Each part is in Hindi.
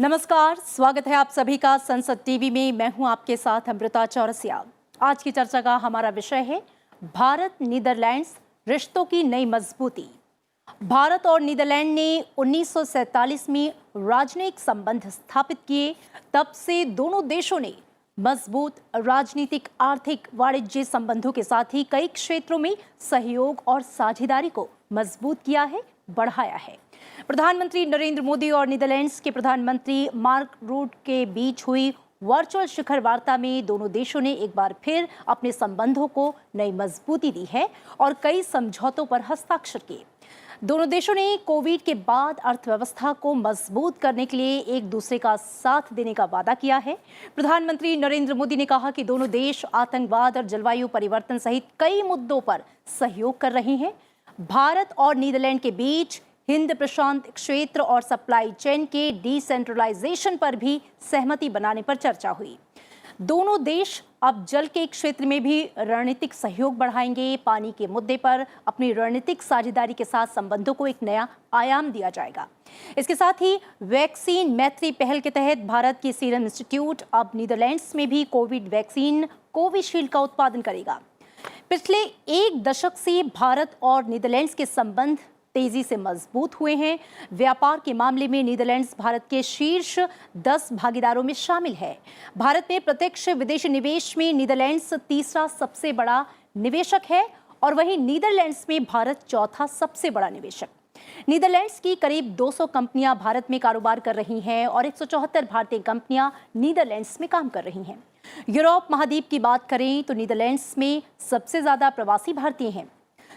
नमस्कार, स्वागत है आप सभी का संसद टीवी में। मैं हूं आपके साथ अमृता चौरसिया। आज की चर्चा का हमारा विषय है भारत नीदरलैंड्स रिश्तों की नई मजबूती। भारत और नीदरलैंड ने 1947 में राजनयिक संबंध स्थापित किए। तब से दोनों देशों ने मजबूत राजनीतिक, आर्थिक, वाणिज्य संबंधों के साथ ही कई क्षेत्रों में सहयोग और साझेदारी को मजबूत किया है, बढ़ाया है। प्रधानमंत्री नरेंद्र मोदी और नीदरलैंड्स के प्रधानमंत्री मार्क रूट के बीच हुई वर्चुअल शिखर वार्ता में दोनों देशों ने एक बार फिर अपने संबंधों को नई मजबूती दी है और कई समझौतों पर हस्ताक्षर किए। दोनों देशों ने कोविड के बाद अर्थव्यवस्था को मजबूत करने के लिए एक दूसरे का साथ देने का वादा किया है। प्रधानमंत्री नरेंद्र मोदी ने कहा कि दोनों देश आतंकवाद और जलवायु परिवर्तन सहित कई मुद्दों पर सहयोग कर रहे हैं। भारत और नीदरलैंड के बीच हिंद प्रशांत क्षेत्र और सप्लाई चेन के डिसेंट्रलाइजेशन पर भी सहमति बनाने पर चर्चा हुई। दोनों देश अब जल के क्षेत्र में भी रणनीतिक सहयोग बढ़ाएंगे। पानी के मुद्दे पर अपनी रणनीतिक साझेदारी के साथ संबंधों को एक नया आयाम दिया जाएगा। इसके साथ ही वैक्सीन मैत्री पहल के तहत भारत की सीरम इंस्टीट्यूट अब नीदरलैंड्स में भी कोविड वैक्सीन कोविशील्ड का उत्पादन करेगा। पिछले एक दशक से भारत और नीदरलैंड्स के संबंध तेजी से मजबूत हुए हैं। व्यापार के मामले में नीदरलैंड्स भारत के शीर्ष 10 भागीदारों में शामिल है। भारत में प्रत्यक्ष विदेशी निवेश में नीदरलैंड्स तीसरा सबसे बड़ा निवेशक है और वहीं नीदरलैंड्स में भारत चौथा सबसे बड़ा निवेशक। नीदरलैंड्स की करीब 200 कंपनियां भारत में कारोबार कर रही हैं और 174 भारतीय कंपनियां नीदरलैंड्स में काम कर रही हैं। यूरोप महाद्वीप की बात करें तो नीदरलैंड्स में सबसे ज्यादा प्रवासी भारतीय हैं।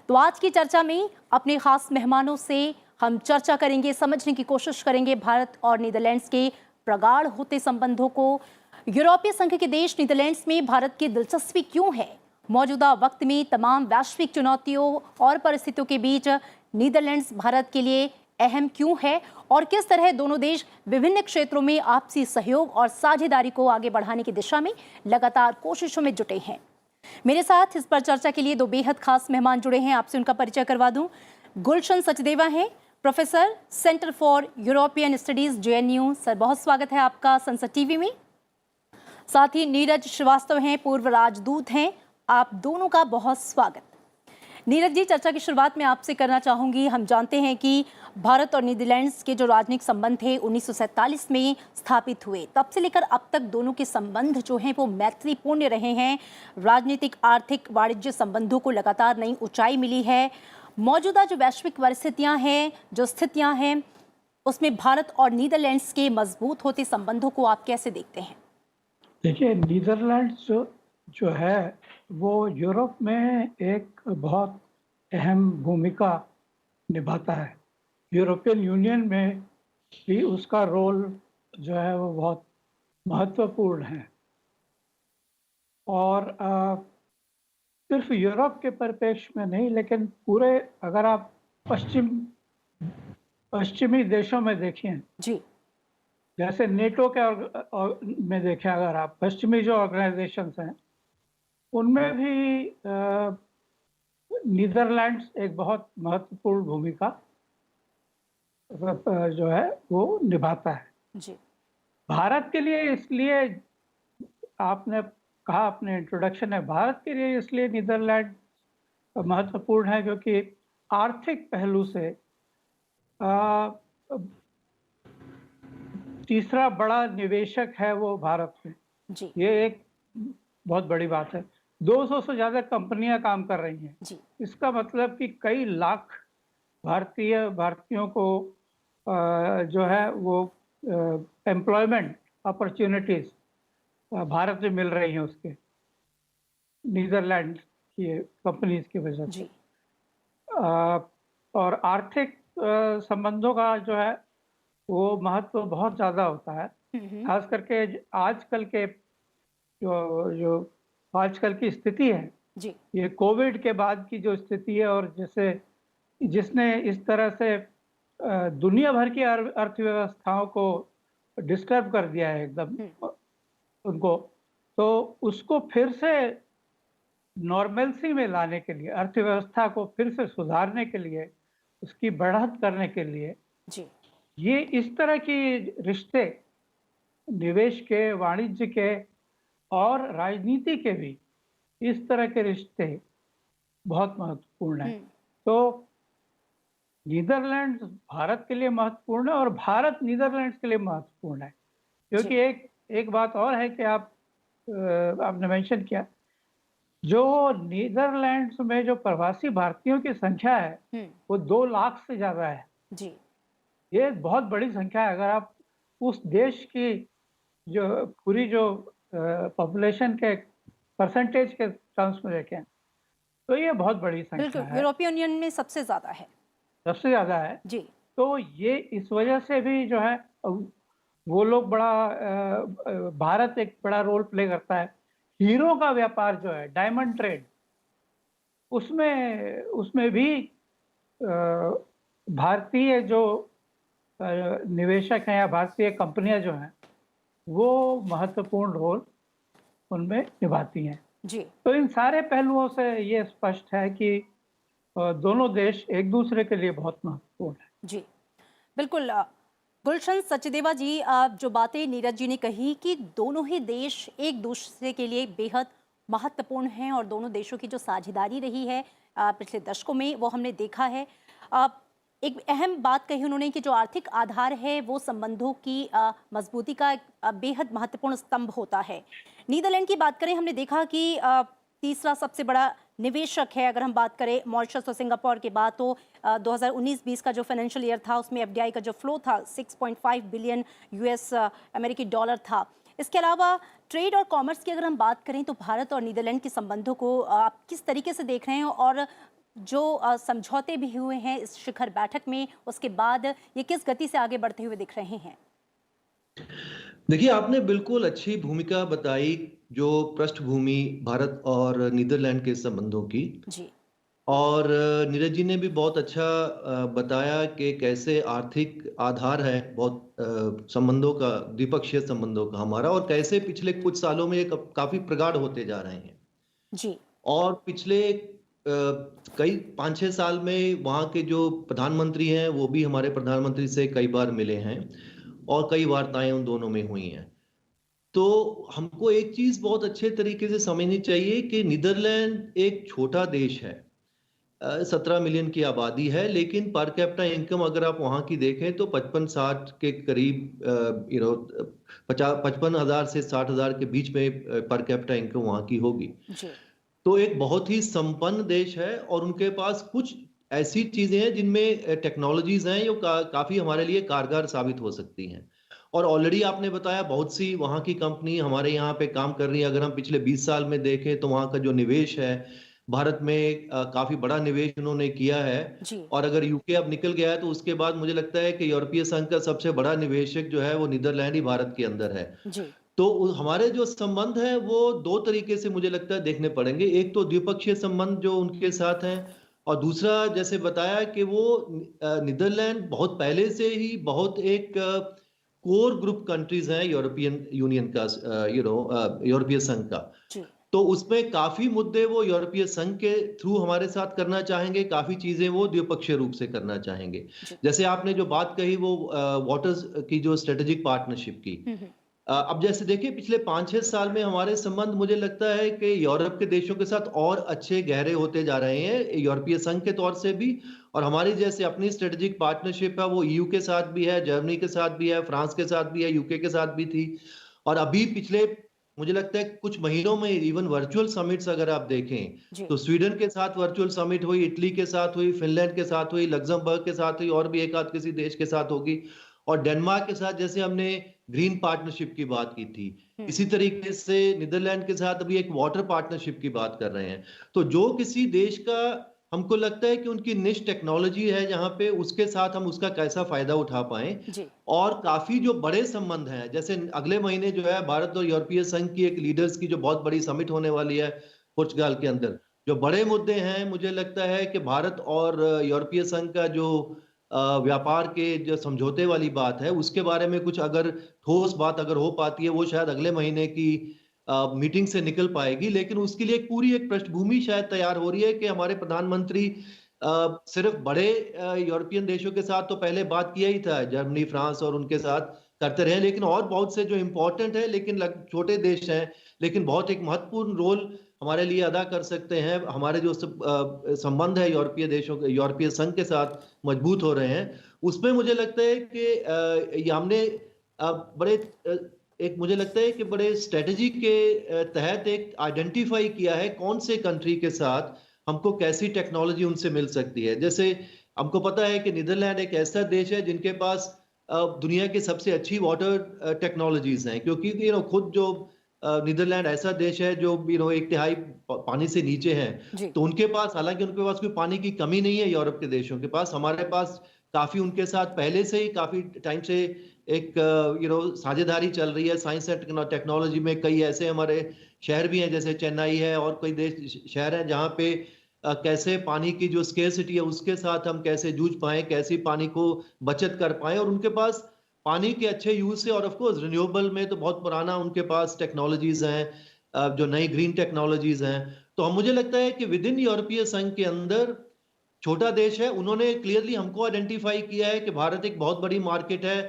तो आज की चर्चा में अपने खास मेहमानों से हम चर्चा करेंगे, समझने की कोशिश करेंगे भारत और नीदरलैंड्स के प्रगाढ़ होते संबंधों को। यूरोपीय संघ के देश नीदरलैंड्स में भारत की दिलचस्पी क्यों है? मौजूदा वक्त में तमाम वैश्विक चुनौतियों और परिस्थितियों के बीच नीदरलैंड्स भारत के लिए अहम क्यों है और किस तरह दोनों देश विभिन्न क्षेत्रों में आपसी सहयोग और साझेदारी को आगे बढ़ाने की दिशा में लगातार कोशिशों में जुटे हैं। मेरे साथ इस पर चर्चा के लिए दो बेहद खास मेहमान जुड़े हैं। आपसे उनका परिचय करवा दूं। गुलशन सचदेवा हैं, professor, centre for European studies, JNU. Sir, बहुत स्वागत है आपका संसद टीवी में। साथ ही नीरज श्रीवास्तव हैं, पूर्व राजदूत हैं। आप दोनों का बहुत स्वागत। नीरज जी, चर्चा की शुरुआत में आपसे करना चाहूंगी। हम जानते हैं कि भारत और नीदरलैंड्स के जो राजनीतिक संबंध थे 1947 में स्थापित हुए। तब से लेकर अब तक दोनों के संबंध जो हैं वो मैत्रीपूर्ण रहे हैं। राजनीतिक, आर्थिक, वाणिज्य संबंधों को लगातार नई ऊंचाई मिली है। मौजूदा जो वैश्विक परिस्थितियां हैं, जो स्थितियां हैं, उसमें भारत और नीदरलैंड्स के मजबूत होते संबंधों को आप कैसे देखते हैं? देखिए, नीदरलैंड्स जो है वो यूरोप में एक बहुत अहम भूमिका निभाता है। यूरोपियन यूनियन में भी उसका रोल जो है वो बहुत महत्वपूर्ण है और सिर्फ यूरोप के परिप्रेक्ष्य में नहीं, लेकिन पूरे अगर आप पश्चिमी देशों में देखें जी, जैसे नेटो के में देखें, अगर आप पश्चिमी जो ऑर्गेनाइजेशंस हैं उनमें भी नीदरलैंड्स एक बहुत महत्वपूर्ण भूमिका जो है वो निभाता है। जी, भारत के लिए इसलिए आपने कहा, अपने इंट्रोडक्शन में, भारत के लिए इसलिए नीदरलैंड महत्वपूर्ण है क्योंकि आर्थिक पहलू से तीसरा बड़ा निवेशक है वो भारत में। जी, ये एक बहुत बड़ी बात है। 200 से ज़्यादा कंपनियां काम कर रही हैं। जी, इसका मतलब कि कई लाख भारतीयों को जो है वो एम्प्लॉयमेंट अपॉर्चुनिटीज भारत में मिल रही हैं उसके नीदरलैंड की कंपनीज की वजह से। जी, और आर्थिक संबंधों का जो है वो महत्व बहुत ज़्यादा होता है, खास करके आजकल के जो आजकल की स्थिति है, जी, ये कोविड के बाद की जो स्थिति है और जिसने इस तरह से दुनिया भर की अर्थव्यवस्थाओं को डिस्टर्ब कर दिया है एकदम उनको, तो उसको फिर से नॉर्मलसी में लाने के लिए, अर्थव्यवस्था को फिर से सुधारने के लिए, उसकी बढ़त करने के लिए जी, ये इस तरह की रिश्ते निवेश के, वाणिज्य के और राजनीति के भी इस तरह के रिश्ते बहुत महत्वपूर्ण हैं। तो नीदरलैंड्स भारत के लिए महत्वपूर्ण है और भारत नीदरलैंड्स के लिए महत्वपूर्ण है, क्योंकि एक एक बात और है कि आपने मेंशन किया, जो नीदरलैंड्स में जो प्रवासी भारतीयों की संख्या है वो 2 लाख से ज़्यादा है। जी। ये एक बहुत बड़ी संख्या है। अगर आप उस देश की जो पूरी जो पॉपुलेशन के परसेंटेज के टर्म्स में देखें तो ये बहुत बड़ी संख्या बिल्कुल, है, यूरोपियन यूनियन में सबसे ज़्यादा है। सबसे ज़्यादा है। जी। तो ये इस वजह से भी जो है वो लोग बड़ा भारत एक बड़ा रोल प्ले करता है। हीरो का व्यापार जो है, डायमंड ट्रेड, उसमें भी भारतीय जो निवेशक हैं या भारतीय कंपनियां जो हैं वो महत्वपूर्ण रोल उनमें निभाती हैं। जी। तो इन सारे पहलुओं से ये स्पष्ट है कि दोनों देश एक दूसरे के लिए बहुत महत्वपूर्ण है। जी, बिल्कुल। गुलशन सचदेवा जी, जो बातें नीरज जी ने कही कि दोनों ही देश एक दूसरे के लिए बेहद महत्वपूर्ण हैं और दोनों देशों की जो साझेदारी रही है पिछले दशकों में, वो हमने देखा है। एक अहम बात कही उन्होंने कि जो आर्थिक आधार है वो संबंधों की मजबूती का एक बेहद महत्वपूर्ण स्तंभ होता है। नीदरलैंड की बात करें, हमने देखा कि तीसरा सबसे बड़ा निवेशक है। अगर हम बात करें मॉरिशस और सिंगापुर के बाद, तो 2019-20 का जो फाइनेंशियल ईयर था उसमें एफडीआई का जो फ्लो था 6.5 बिलियन यूएस अमेरिकी डॉलर था। इसके अलावा ट्रेड और कॉमर्स की अगर हम बात करें तो भारत और नीदरलैंड के संबंधों को आप किस तरीके से देख रहे हैं, और जो समझौते भी हुए हैं इस शिखर बैठक में, उसके बाद ये किस गति से आगे बढ़ते हुए दिख रहे हैं? देखिए, आपने बिल्कुल अच्छी भूमिका बताई जो पृष्ठभूमि भारत और नीदरलैंड के संबंधों की। जी। और नीरज जी ने भी बहुत अच्छा बताया कि कैसे आर्थिक आधार है बहुत संबंधों का, द्विपक्षीय संबंधों का हमारा, और कैसे पिछले कुछ सालों में ये काफी प्रगाढ़ होते जा रहे हैं। जी। और पिछले कई 5-6 साल में वहाँ के जो प्रधानमंत्री हैं वो भी हमारे प्रधानमंत्री से कई बार मिले हैं और कई वार्ताएं उन दोनों में हुई हैं। तो हमको एक चीज बहुत अच्छे तरीके से समझनी चाहिए कि नीदरलैंड एक छोटा देश है, 17 मिलियन की आबादी है, लेकिन पर कैपिटा इनकम अगर आप वहाँ की देखें तो 55-60 के करीब 55,000 से 60,000 के बीच में पर कैपिटा इनकम वहाँ की होगी। जी। तो एक बहुत ही संपन्न देश है और उनके पास कुछ ऐसी चीजें हैं जिनमें टेक्नोलॉजीज हैं जो काफी हमारे लिए कारगर साबित हो सकती हैं। और ऑलरेडी आपने बताया बहुत सी वहाँ की कंपनी हमारे यहाँ पे काम कर रही है। अगर हम पिछले 20 साल में देखें तो वहाँ का जो निवेश है भारत में काफी बड़ा निवेश उन्होंने किया है। जी। और अगर यूके अब निकल गया है तो उसके बाद मुझे लगता है कि यूरोपीय संघ का सबसे बड़ा निवेशक जो है वो नीदरलैंड ही भारत के अंदर है। जी। तो हमारे जो संबंध है वो दो तरीके से मुझे लगता है देखने पड़ेंगे। एक तो द्विपक्षीय संबंध जो उनके साथ हैं, और दूसरा जैसे बताया कि वो नीदरलैंड बहुत पहले से ही बहुत एक कोर ग्रुप कंट्रीज हैं यूरोपियन यूनियन का, यूरोपीय संघ का। जी। तो उसमें काफी मुद्दे वो यूरोपीय संघ के थ्रू हमारे साथ करना चाहेंगे, काफी चीजें वो द्विपक्षीय रूप से करना चाहेंगे। जी। जैसे आपने जो बात कही वो वाटर्स की जो स्ट्रेटेजिक पार्टनरशिप की, अब जैसे देखिए पिछले 5-6 साल में हमारे संबंध मुझे लगता है कि यूरोप के देशों के साथ और अच्छे गहरे होते जा रहे हैं, यूरोपीय संघ के तौर से भी, और हमारी जैसे अपनी स्ट्रेटेजिक पार्टनरशिप है वो ईयू के साथ भी है, जर्मनी के साथ भी है, फ्रांस के साथ भी है, यूके के साथ भी थी। और अभी पिछले मुझे लगता है कुछ महीनों में इवन वर्चुअल समिट्स अगर आप देखें तो स्वीडन के साथ वर्चुअल समिट हुई, इटली के साथ हुई, फिनलैंड के साथ हुई, लग्जमबर्ग के साथ हुई, और भी एक आध किसी देश के साथ होगी। और डेनमार्क के साथ जैसे हमने ग्रीन पार्टनरशिप की बात की थी, इसी तरीके से नीदरलैंड के साथ अभी एक वाटर पार्टनरशिप की बात कर रहे हैं। तो जो किसी देश का हमको लगता है कि उनकी निश टेक्नोलॉजी है जहां पे, उसके साथ हम उसका कैसा फायदा उठा पाएं। और काफी जो बड़े संबंध हैं, जैसे अगले महीने जो है भारत और यूरोपीय संघ की एक लीडर्स की जो बहुत बड़ी समिट होने वाली है पुर्तगाल के अंदर, जो बड़े मुद्दे हैं मुझे लगता है कि भारत और यूरोपीय संघ का जो व्यापार के जो समझौते वाली बात है उसके बारे में कुछ अगर ठोस बात अगर हो पाती है वो शायद अगले महीने की मीटिंग से निकल पाएगी। लेकिन उसके लिए पूरी एक पृष्ठभूमि शायद तैयार हो रही है कि हमारे प्रधानमंत्री सिर्फ बड़े यूरोपियन देशों के साथ तो पहले बात किया ही था, जर्मनी, फ्रांस और उनके साथ, करते रहे, लेकिन और बहुत से जो इम्पोर्टेंट है लेकिन छोटे देश हैं, लेकिन बहुत एक महत्वपूर्ण रोल हमारे लिए अदा कर सकते हैं। हमारे जो संबंध है यूरोपीय देशों के, यूरोपीय संघ के साथ मजबूत हो रहे हैं, उसमें मुझे लगता है कि ये हमने बड़े एक मुझे लगता है कि बड़े स्ट्रेटजी के तहत एक आइडेंटिफाई किया है कौन से कंट्री के साथ हमको कैसी टेक्नोलॉजी उनसे मिल सकती है। जैसे हमको पता है कि नीदरलैंड एक ऐसा देश है जिनके पास दुनिया की सबसे अच्छी वाटर टेक्नोलॉजीज हैं, क्योंकि खुद जो नीदरलैंड ऐसा देश है जो एक तिहाई पानी से नीचे है, जी। तो उनके पास, हालांकि उनके पास कोई पानी की कमी नहीं है यूरोप के देशों के पास। हमारे पास काफी उनके साथ पहले से ही काफी टाइम से एक साझेदारी चल रही है साइंस एंड टेक्नोलॉजी में। कई ऐसे हमारे शहर भी हैं, जैसे चेन्नई है और कई देश शहर हैं जहाँ पे कैसे पानी की जो स्केर्सिटी है उसके साथ हम कैसे जूझ पाएं, कैसे पानी को बचत कर पाएं। और उनके पास पानी के अच्छे यूज से, और ऑफ कोर्स रिन्यूएबल में तो बहुत पुराना उनके पास टेक्नोलॉजीज हैं, जो नई ग्रीन टेक्नोलॉजीज हैं। तो हम, मुझे लगता है कि विद इन यूरोपीय संघ के अंदर छोटा देश है, उन्होंने क्लियरली हमको आइडेंटिफाई किया है कि भारत एक बहुत बड़ी मार्केट है,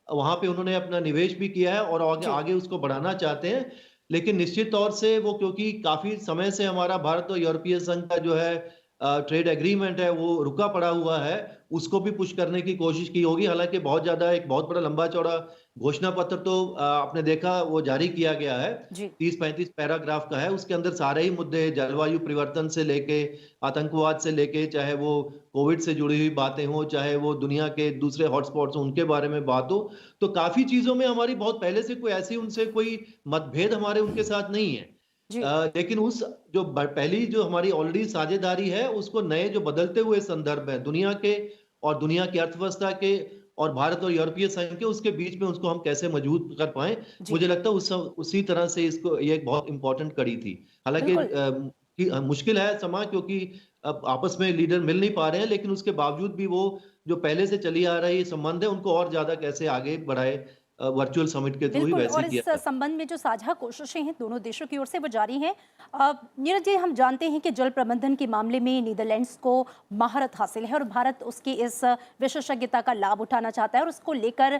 वहां पे उन्होंने अपना निवेश भी किया है और आगे जी। आगे उसको बढ़ाना चाहते हैं। लेकिन निश्चित तौर से वो, क्योंकि काफी समय से हमारा भारत और यूरोपीय संघ का जो है ट्रेड एग्रीमेंट है वो रुका पड़ा हुआ है, उसको भी पुश करने की कोशिश की होगी। हालांकि बहुत ज्यादा एक बहुत बड़ा लंबा चौड़ा घोषणा पत्र तो आपने देखा वो जारी किया गया है, जी। 30-35 पैराग्राफ का है। उसके अंदर सारे ही मुद्दे, जलवायु परिवर्तन से लेके आतंकवाद से लेके, चाहे वो कोविड से जुड़ी हुई बातें हो, चाहे वो दुनिया के दूसरे हॉटस्पॉट्स हो उनके बारे में बात हो, तो काफी चीजों में हमारी बहुत पहले से कोई ऐसी उनसे कोई मतभेद हमारे उनके साथ नहीं है। जी। लेकिन उस जो पहली जो हमारी ऑलरेडी साझेदारी है, उसको नए जो बदलते हुए संदर्भ है दुनिया के और दुनिया की अर्थव्यवस्था के और भारत और यूरोपीय संघ के, उसके बीच में उसको हम कैसे मजबूत कर पाए, जी। मुझे लगता है उसी तरह से इसको, ये एक बहुत इंपॉर्टेंट कड़ी थी। हालांकि बिल्कुल। मुश्किल है समा, क्योंकि अब आपस में लीडर मिल नहीं पा रहे हैं, लेकिन उसके बावजूद भी वो जो पहले से चली आ रही संबंध है उनको और ज्यादा कैसे आगे बढ़ाए, वर्चुअल समिट के थ्रू ही बिल्कुल, वैसे और ही इस किया जाए। संबंध में जो साझा कोशिशें हैं दोनों देशों की ओर से वो जारी हैं। नीरज जी, हम जानते हैं कि जल प्रबंधन के मामले में नीदरलैंड्स को महारत हासिल है और भारत उसकी इस विशेषज्ञता का लाभ उठाना चाहता है और उसको लेकर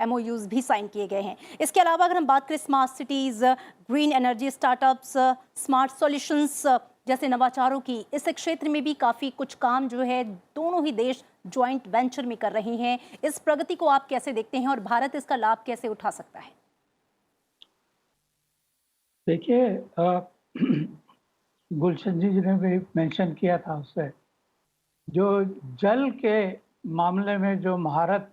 MOUs भी साइन किए गए हैं। इसके अलावा अगर हम बात करें smart cities, green energy startups, smart solutions जैसे नवाचारों की, इस क्षेत्र में भी काफ़ी कुछ काम जो है दोनों ही देश जॉइंट वेंचर में कर रहे हैं। इस प्रगति को आप कैसे देखते हैं और भारत इसका लाभ कैसे उठा सकता है? देखिए, गुलशन जी ने भी मेंशन किया था उससे, जो जल के मामले में जो महारत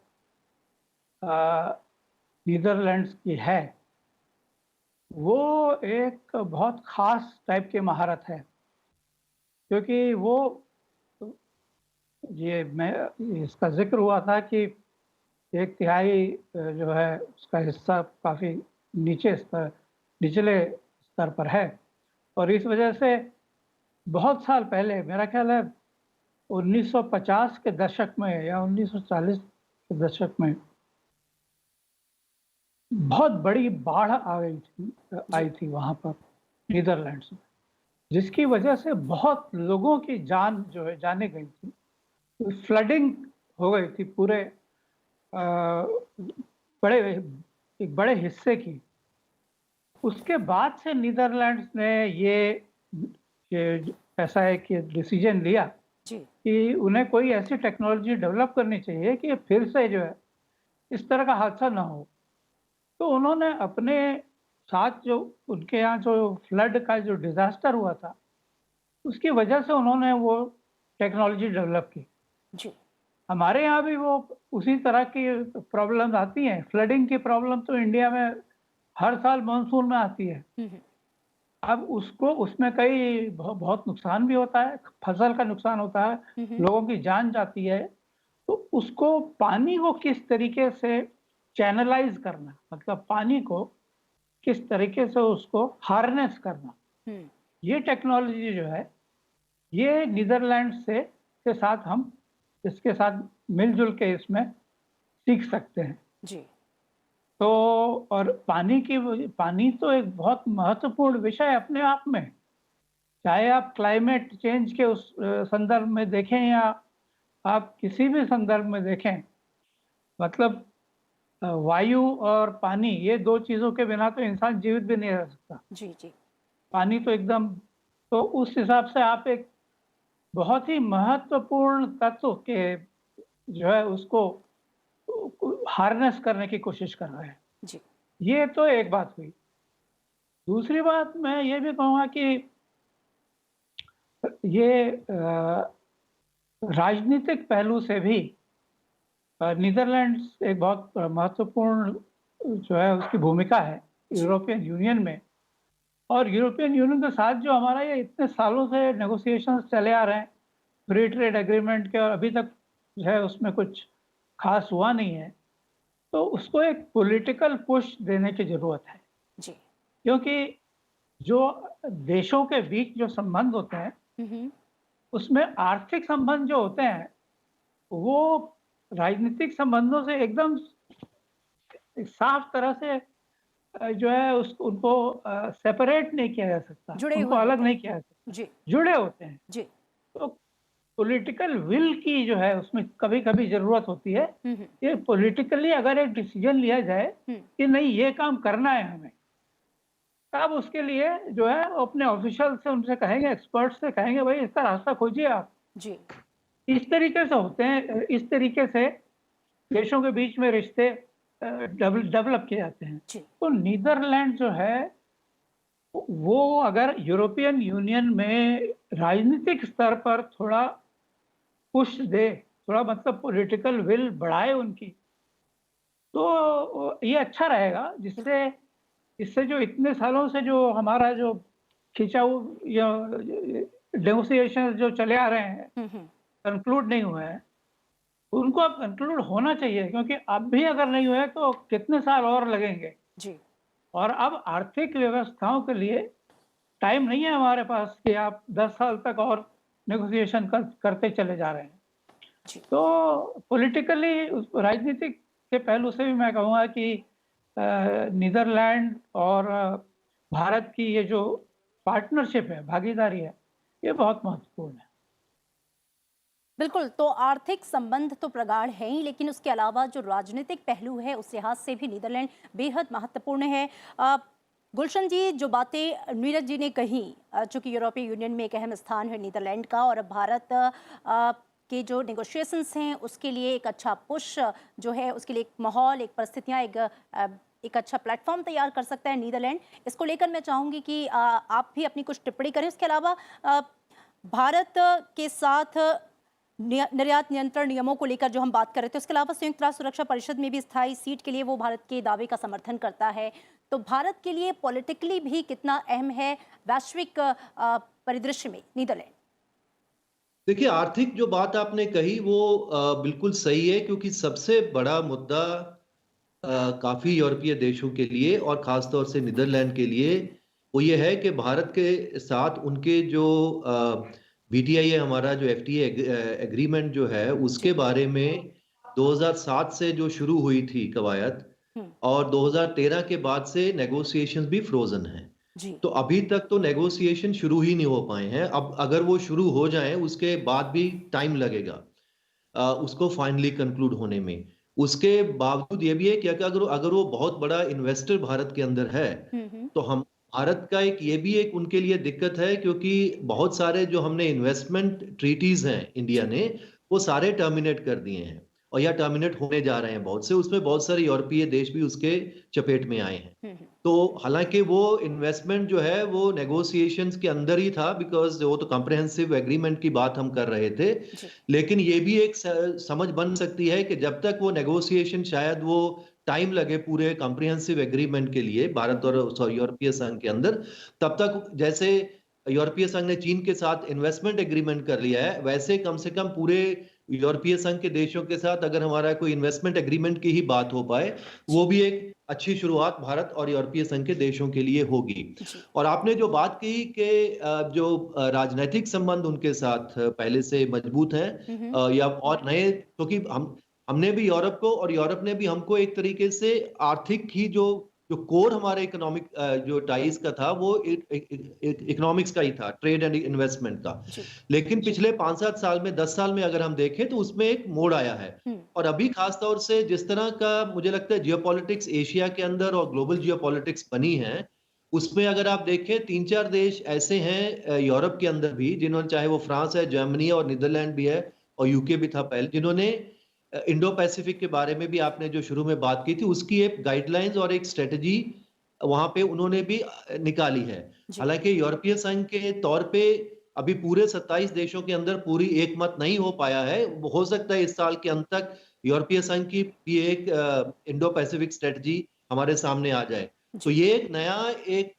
नीदरलैंड्स की है, वो एक बहुत खास टाइप की महारत है, क्योंकि वो, ये मैं इसका जिक्र हुआ था कि एक तिहाई जो है उसका हिस्सा काफ़ी निचले स्तर पर है, और इस वजह से बहुत साल पहले, मेरा ख्याल है 1950 के दशक में या 1940 के दशक में बहुत बड़ी बाढ़ आई थी वहाँ पर नीदरलैंड्स में, जिसकी वजह से बहुत लोगों की जान जो है जाने गई थी। फ्लडिंग हो गई थी पूरे बड़े एक बड़े हिस्से की। उसके बाद से नीदरलैंड्स ने ये ऐसा है कि डिसीजन लिया जी। कि उन्हें कोई ऐसी टेक्नोलॉजी डेवलप करनी चाहिए कि फिर से जो है इस तरह का हादसा ना हो। तो उन्होंने अपने साथ, जो उनके यहाँ जो फ्लड का जो डिजास्टर हुआ था, उसकी वजह से उन्होंने वो टेक्नोलॉजी डेवलप की। जी। हमारे यहाँ भी वो उसी तरह की प्रॉब्लम आती हैं। फ्लडिंग की प्रॉब्लम तो इंडिया में हर साल मानसून में आती है। अब उसमें कई बहुत नुकसान भी होता है, फसल का नुकसान होता है, लोगों की जान जाती है। तो उसको, पानी को किस तरीके से चैनलाइज करना, मतलब पानी को किस तरीके से उसको हार्नेस करना, ये टेक्नोलॉजी जो है, ये नीदरलैंड के साथ हम इसके साथ मिलजुल के इसमें सीख सकते हैं। जी। तो और पानी तो एक बहुत महत्वपूर्ण विषय है अपने आप में, चाहे आप क्लाइमेट चेंज के उस संदर्भ में देखें या आप किसी भी संदर्भ में देखें। मतलब वायु और पानी, ये दो चीजों के बिना तो इंसान जीवित भी नहीं रह सकता। जी जी। पानी तो एकदम, तो उस हिसाब से आप एक बहुत ही महत्वपूर्ण तत्व के जो है उसको हार्नेस करने की कोशिश कर रहे हैं। जी। ये तो एक बात हुई। दूसरी बात मैं ये भी कहूँगा कि ये राजनीतिक पहलू से भी नीदरलैंड्स एक बहुत महत्वपूर्ण जो है उसकी भूमिका है यूरोपियन यूनियन में। और यूरोपियन यूनियन के साथ जो हमारा ये इतने सालों से नेगोशिएशंस चले आ रहे हैं फ्री ट्रेड एग्रीमेंट के, और अभी तक जो है उसमें कुछ खास हुआ नहीं है, तो उसको एक पॉलिटिकल पुश देने की ज़रूरत है। जी। क्योंकि जो देशों के बीच जो संबंध होते हैं, हम्म। उसमें आर्थिक संबंध जो होते हैं, वो राजनीतिक संबंधों से एकदम साफ तरह से जो है उनको सेपरेट नहीं किया जा सकता, जुड़े उनको हुए अलग होते नहीं हैं। किया जा सकता, जी जुड़े होते हैं। जी। तो पॉलिटिकल विल की जो है उसमें कभी-कभी ज़रूरत होती है। हम्म। ये पॉलिटिकली अगर एक डिसीजन लिया जाए हम्म। कि नहीं ये काम करना है हमें, तब उसके लिए जो है वो अपने ऑफिशियल से उनसे कहेंगे, एक्सपर्ट से कहेंगे भाई इसका रास्ता खोजिए आप। जी इस तरीके से होते हैं, इस तरीके से देशों के बीच में रिश्ते डेवलप किए जाते हैं। जी। तो नीदरलैंड जो है वो अगर यूरोपियन यूनियन में राजनीतिक स्तर पर थोड़ा पुश दे, थोड़ा मतलब पॉलिटिकल विल बढ़ाए उनकी, तो ये अच्छा रहेगा। जिससे इससे जो इतने सालों से जो हमारा जो खिंचाव या नेगोशिएशन जो चले आ रहे हैं, हम्म। कंक्लूड नहीं हुए हैं, उनको अब कंक्लूड होना चाहिए। क्योंकि अब भी अगर नहीं हुए तो कितने साल और लगेंगे। जी और अब आर्थिक व्यवस्थाओं के लिए टाइम नहीं है हमारे पास कि आप 10 साल तक और नेगोशिएशन करते चले जा रहे हैं। जी। तो पॉलिटिकली राजनीतिक के पहलू से भी मैं कहूँगा कि नीदरलैंड और भारत की ये जो पार्टनरशिप है, भागीदारी है, ये बहुत महत्वपूर्ण है। बिल्कुल। तो आर्थिक संबंध तो प्रगाढ़ है ही, लेकिन उसके अलावा जो राजनीतिक पहलू है उस लिहाज से भी नीदरलैंड बेहद महत्वपूर्ण है। गुलशन जी, जो बातें नीरज जी ने कही, चूंकि यूरोपीय यूनियन में एक अहम स्थान है नीदरलैंड का, और भारत के जो नेगोशिएशंस हैं उसके लिए एक अच्छा पुश जो है, उसके लिए एक माहौल, एक परिस्थितियाँ, एक अच्छा प्लेटफॉर्म तैयार कर सकता है नीदरलैंड। इसको लेकर मैं चाहूँगी कि आप भी अपनी कुछ टिप्पणी करें। उसके अलावा भारत के साथ निर्यात नियंत्रण नियमों को लेकर जो हम बात कर रहे थे, उसके अलावा संयुक्त राष्ट्र सुरक्षा परिषद में भी स्थायी सीट के लिए वो भारत के दावे का समर्थन करता है। तो भारत के लिए पॉलिटिकली भी कितना अहम है वैश्विक परिदृश्य में नीदरलैंड? देखिए, आर्थिक जो बात आपने कही वो बिल्कुल सही है, क्योंकि सबसे बड़ा मुद्दा काफी यूरोपीय देशों के लिए और खासतौर से नीदरलैंड के लिए वो ये है कि भारत के साथ उनके जो बीटीआई है, हमारा जो एफटीए एग्रीमेंट जो है, उसके बारे में 2007 से जो शुरू हुई थी कवायद, और 2013 के बाद से नेगोशिएशंस भी फ्रोजन हैं। जी तो अभी तक तो नेगोशिएशन शुरू ही नहीं हो पाए हैं। अब अगर वो शुरू हो जाएं, उसके बाद भी टाइम लगेगा उसको फाइनली कंक्लूड होने में। उसके बावजूद ये भी है कि अगर वो बहुत बड़ा इन्वेस्टर भारत के अंदर है, तो हम भारत का ये भी एक उनके लिए दिक्कत है, क्योंकि बहुत सारे जो हमने इन्वेस्टमेंट ट्रीटीज हैं इंडिया ने, वो सारे टर्मिनेट कर दिए हैं, और या टर्मिनेट होने जा रहे हैं बहुत से। उसमें बहुत सारे यूरोपीय देश भी उसके चपेट में आए हैं। तो हालांकि वो इन्वेस्टमेंट जो है वो नेगोशिएशंस के अंदर ही था, बिकॉज वो तो कॉम्प्रिहेंसिव एग्रीमेंट की बात हम कर रहे थे। लेकिन ये भी एक समझ बन सकती है कि जब तक वो नेगोशिएशन, शायद वो टाइम लगे पूरे कॉम्प्रिहेंसिव एग्रीमेंट के लिए भारत और यूरोपीय संघ के अंदर, तब तक जैसे यूरोपीय संघ ने चीन के साथ इन्वेस्टमेंट एग्रीमेंट कर लिया है, वैसे कम से कम पूरे यूरोपीय संघ के देशों के साथ अगर हमारा कोई इन्वेस्टमेंट एग्रीमेंट की ही बात हो पाए, वो भी एक अच्छी शुरुआत भारत और यूरोपीय संघ के देशों के लिए होगी। और आपने जो बात की कि जो राजनीतिक संबंध उनके साथ पहले से मजबूत हैं, या और नए, क्योंकि हमने भी यूरोप को और यूरोप ने भी हमको एक तरीके से आर्थिक ही जो जो कोर हमारे इकोनॉमिक जो टाइज का था वो इकोनॉमिक्स का ही था, ट्रेड एंड इन्वेस्टमेंट का। जी। लेकिन पिछले 5-7 साल में, 10 साल में अगर हम देखें तो उसमें एक मोड़ आया है। और अभी खास तौर से जिस तरह का मुझे लगता है जियोपॉलिटिक्स एशिया के अंदर और ग्लोबल जियोपॉलिटिक्स बनी है, उसमें अगर आप देखें 3-4 देश ऐसे हैं यूरोप के अंदर भी, जिन्होंने, चाहे वो फ्रांस है, जर्मनी है और नीदरलैंड भी है और यूके भी था पहले, जिन्होंने इंडो पैसिफिक के बारे में भी आपने जो शुरू में बात की थी उसकी एक गाइडलाइंस और एक स्ट्रेटजी वहां पे उन्होंने भी निकाली है। जी। हालांकि यूरोपीय संघ के तौर पे अभी पूरे 27 देशों के अंदर पूरी एकमत नहीं हो पाया है। हो सकता है इस साल के अंत तक यूरोपीय संघ की भी एक इंडो पैसिफिक स्ट्रेटजी हमारे सामने आ जाए। तो जी। ये एक नया एक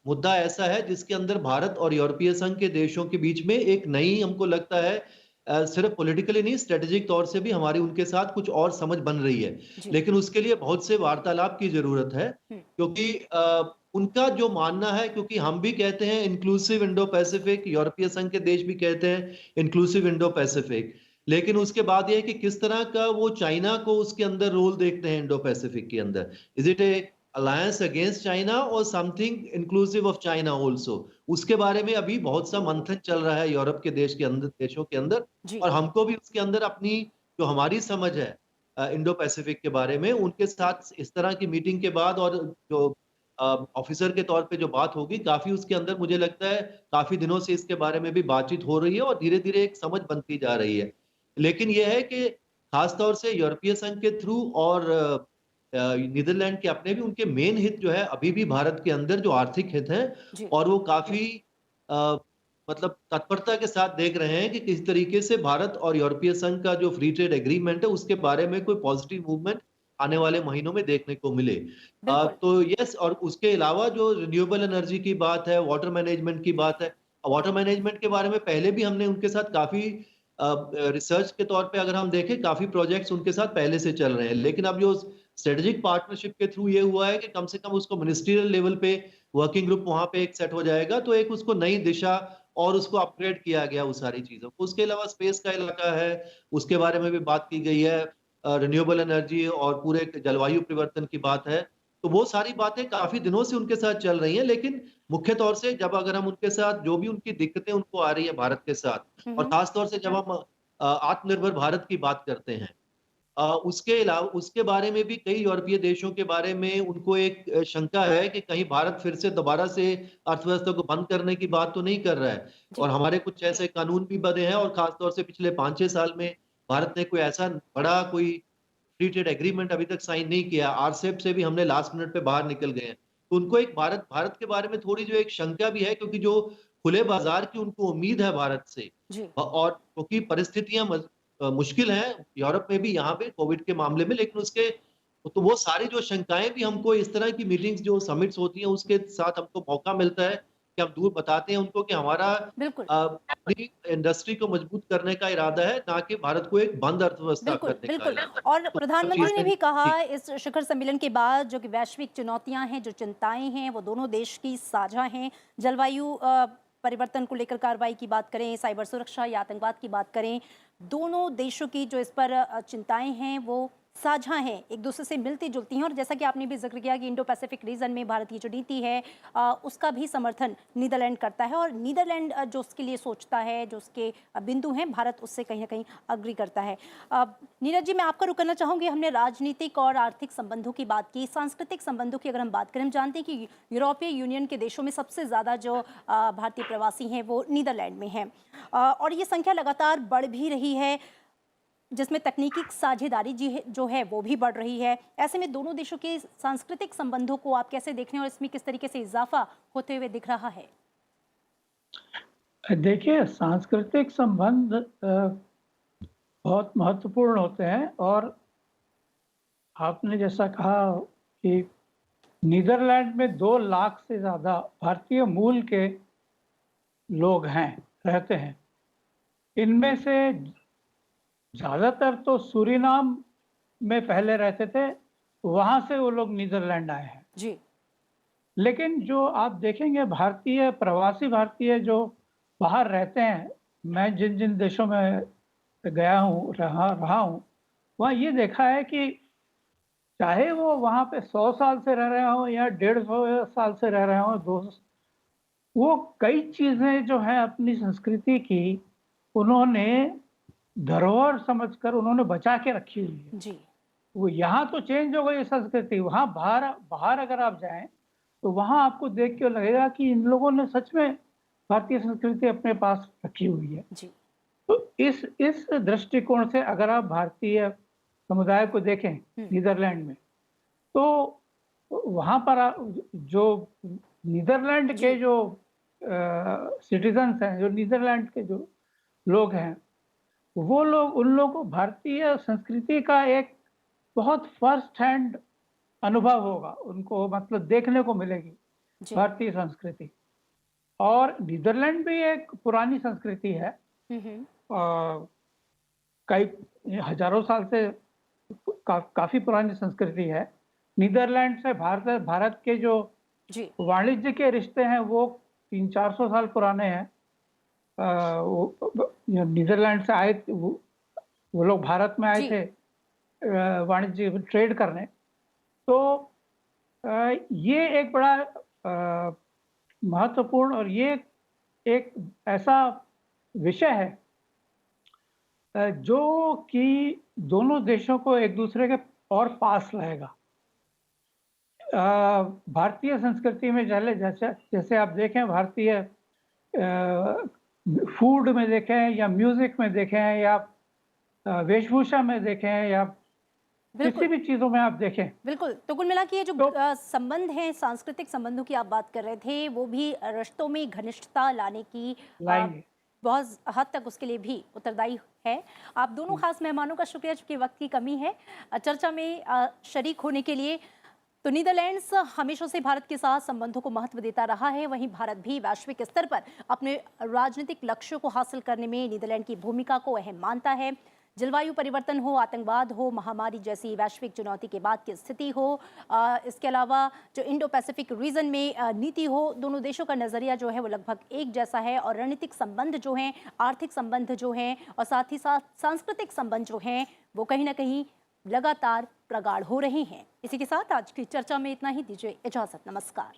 मुद्दा ऐसा है जिसके अंदर भारत और यूरोपीय संघ के देशों के बीच में एक नई, हमको लगता है सिर्फ पॉलिटिकली नहीं, स्ट्रेटेजिक तौर से भी हमारी उनके साथ कुछ और समझ बन रही है। जी। लेकिन उसके लिए बहुत से वार्तालाप की जरूरत है, क्योंकि उनका जो मानना है, क्योंकि हम भी कहते हैं इंक्लूसिव इंडो पैसिफिक, यूरोपीय संघ के देश भी कहते हैं इंक्लूसिव इंडो पैसिफिक, लेकिन उसके बाद यह है कि किस तरह का वो चाइना को उसके अंदर रोल देखते हैं इंडो पैसिफिक के अंदर। Is it a alliance against China और something inclusive of China also? उसके बारे में अभी बहुत सा मंथन चल रहा है यूरोप के देश के अंदर, देशों के अंदर, जी। और हमको भी उसके अंदर अपनी जो हमारी समझ है इंडो पैसिफिक के बारे में, उनके साथ इस तरह की मीटिंग के बाद और जो ऑफिसर के तौर पे जो बात होगी, काफी उसके अंदर मुझे लगता है काफी दिनों से इसके बारे में भी बातचीत हो रही है और धीरे धीरे एक समझ बनती जा रही है। लेकिन यह है कि खासतौर से यूरोपीय संघ के थ्रू और नीदरलैंड के अपने भी उनके मेन हित जो है अभी भी भारत के अंदर जो आर्थिक हित हैं, जी। और वो काफी अ, मतलब तत्परता के साथ देख रहे हैं कि किस तरीके से भारत और यूरोपीय संघ का जो फ्री ट्रेड एग्रीमेंट है उसके बारे में कोई पॉजिटिव मूवमेंट आने वाले महीनों में देखने को मिले। बिल्कुल। तो यस, और उसके अलावा जो रिन्यूएबल एनर्जी की बात है, वाटर मैनेजमेंट की बात है, वाटर मैनेजमेंट के बारे में पहले भी हमने उनके साथ काफी रिसर्च के तौर पे अगर हम देखें, काफी प्रोजेक्ट्स उनके साथ पहले से चल रहे हैं। लेकिन अब जो स्ट्रेटेजिक पार्टनरशिप के थ्रू ये हुआ है कि कम से कम उसको मिनिस्ट्रियल लेवल पे वर्किंग ग्रुप वहां पे एक सेट हो जाएगा, तो एक उसको नई दिशा और उसको अपग्रेड किया गया उस सारी चीजों को। उसके अलावा स्पेस का इलाका है, उसके बारे में भी बात की गई है, रिन्यूएबल एनर्जी और पूरे जलवायु परिवर्तन की बात है। तो वो सारी बातें काफी दिनों से उनके साथ चल रही हैं, लेकिन मुख्य तौर से जब अगर हम उनके साथ जो भी उनकी दिक्कतें उनको आ रही है भारत के साथ, और खास तौर से जब हम आत्मनिर्भर भारत की बात करते हैं, उसके अलावा उसके बारे में भी कई यूरोपीय देशों के बारे में उनको एक शंका है कि कहीं भारत फिर से दोबारा से अर्थव्यवस्था को बंद करने की बात तो नहीं कर रहा है। जी। और हमारे कुछ ऐसे कानून भी बने हैं, और खासतौर से पिछले 5-6 साल में भारत ने कोई ऐसा बड़ा कोई फ्री ट्रेड एग्रीमेंट अभी तक साइन नहीं किया। आरसेप से भी हमने लास्ट मिनट पे बाहर निकल गए हैं। तो उनको एक भारत भारत के बारे में थोड़ी जो एक शंका भी है, क्योंकि जो खुले बाजार की उनको उम्मीद है भारत से, जी। और क्योंकि परिस्थितियां मुश्किल हैं यूरोप में भी, यहाँ पे कोविड के मामले में, लेकिन उसके तो वो सारी जो शंकाएं भी हमको इस तरह की मीटिंग्स जो समिट्स होती हैं उसके साथ हमको मौका मिलता है कि हम दूर बताते हैं उनको कि हमारा बिल्कुल। अपनी इंडस्ट्री को मजबूत करने का इरादा है, ना कि भारत को एक बंद अर्थव्यवस्था बिल्कुल, करने का बिल्कुल। इरादा है। और तो हर प्रधानमंत्री चीज ने में भी कहा जी। इस शिखर सम्मेलन के बाद जो कि वैश्विक चुनौतियां हैं, जो चिंताएं हैं, वो दोनों देश की साझा हैं। जलवायु परिवर्तन को लेकर कार्रवाई की बात करें, साइबर सुरक्षा या आतंकवाद की बात करें, दोनों देशों की जो इस पर चिंताएं हैं वो साझा हैं, एक दूसरे से मिलती जुलती हैं। और जैसा कि आपने भी जिक्र किया कि इंडो पैसिफिक रीजन में भारत की जो नीति है उसका भी समर्थन नीदरलैंड करता है, और नीदरलैंड जो उसके लिए सोचता है, जो उसके बिंदु हैं, भारत उससे कहीं ना कहीं अग्री करता है। नीरज जी, मैं आपका रुक करना चाहूँगी। हमने राजनीतिक और आर्थिक संबंधों की बात की, सांस्कृतिक संबंधों की अगर हम बात करें, हम जानते हैं कि यूरोपीय यूनियन के देशों में सबसे ज़्यादा जो भारतीय प्रवासी हैं वो नीदरलैंड में हैं, और ये संख्या लगातार बढ़ भी रही है, जिसमें तकनीकी साझेदारी जो है वो भी बढ़ रही है। ऐसे में दोनों देशों के सांस्कृतिक संबंधों को आप कैसे देख रहे हैं और इसमें किस तरीके से इजाफा होते हुए दिख रहा है? देखिए, सांस्कृतिक संबंध बहुत महत्वपूर्ण होते हैं, और आपने जैसा कहा कि नीदरलैंड में 2 लाख से ज़्यादा भारतीय मूल के लोग हैं, रहते हैं। इनमें से ज़्यादातर तो सूरीनाम में पहले रहते थे, वहाँ से वो लोग नीदरलैंड आए हैं। जी। लेकिन जो आप देखेंगे भारतीय प्रवासी भारतीय जो बाहर रहते हैं, मैं जिन-जिन देशों में गया हूँ, रहा हूँ, वहाँ ये देखा है कि चाहे वो वहाँ पे 100 साल से रह रहे हो या 150 साल से रह रहे हो, 200, वो कई चीज़ें जो हैं अपनी संस्कृति की, उन्होंने धरोहर समझकर उन्होंने बचा के रखी हुई है। जी। वो यहाँ तो चेंज हो गई संस्कृति, वहाँ बाहर बाहर अगर आप जाएँ, तो वहाँ आपको देख के लगेगा कि इन लोगों ने सच में भारतीय संस्कृति अपने पास रखी हुई है। जी। तो इस दृष्टिकोण से अगर आप भारतीय समुदाय को देखें नीदरलैंड में, तो वहाँ पर जो नीदरलैंड के जो सिटीजन्स हैं, जो नीदरलैंड के जो लोग हैं, वो लोग, उन लोगों को भारतीय संस्कृति का एक बहुत फर्स्ट हैंड अनुभव होगा, उनको मतलब देखने को मिलेगी जी। भारतीय संस्कृति। और नीदरलैंड भी एक पुरानी संस्कृति है, कई हजारों साल से काफी पुरानी संस्कृति है। नीदरलैंड से भारत के जो जी। वाणिज्य के रिश्ते हैं वो 300-400 साल पुराने हैं। नीदरलैंड से आए वो लोग भारत में आए जी। थे वाणिज्य ट्रेड करने। तो ये एक बड़ा महत्वपूर्ण और ये एक ऐसा विषय है जो कि दोनों देशों को एक दूसरे के और पास लाएगा। भारतीय संस्कृति में जैसे जैसे आप देखें, भारतीय फूड में देखें या म्यूजिक में देखें या वेशभूषा में देखें या किसी भी चीजों में आप देखें, बिल्कुल। तो कुल मिला के ये जो तो संबंध हैं, सांस्कृतिक संबंधों की आप बात कर रहे थे, वो भी रिश्तों में घनिष्ठता लाने की लाएंगे। बहुत हद तक उसके लिए भी उत्तरदायी है। आप दोनों खास मेहमानों का शुक्रिया, चूंकि वक्त की कमी है, चर्चा में शरीक होने के लिए। तो नीदरलैंड्स हमेशा से भारत के साथ संबंधों को महत्व देता रहा है, वहीं भारत भी वैश्विक स्तर पर अपने राजनीतिक लक्ष्यों को हासिल करने में नीदरलैंड की भूमिका को अहम मानता है। जलवायु परिवर्तन हो, आतंकवाद हो, महामारी जैसी वैश्विक चुनौती के बाद की स्थिति हो, इसके अलावा जो इंडो पैसिफिक रीजन में नीति हो, दोनों देशों का नजरिया जो है वो लगभग एक जैसा है। और रणनीतिक संबंध जो हैं, आर्थिक संबंध जो हैं और साथ ही साथ सांस्कृतिक संबंध जो हैं, वो कहीं ना कहीं लगातार प्रगाढ़ हो रहे हैं। इसी के साथ आज की चर्चा में इतना ही। दीजिए इजाजत। नमस्कार।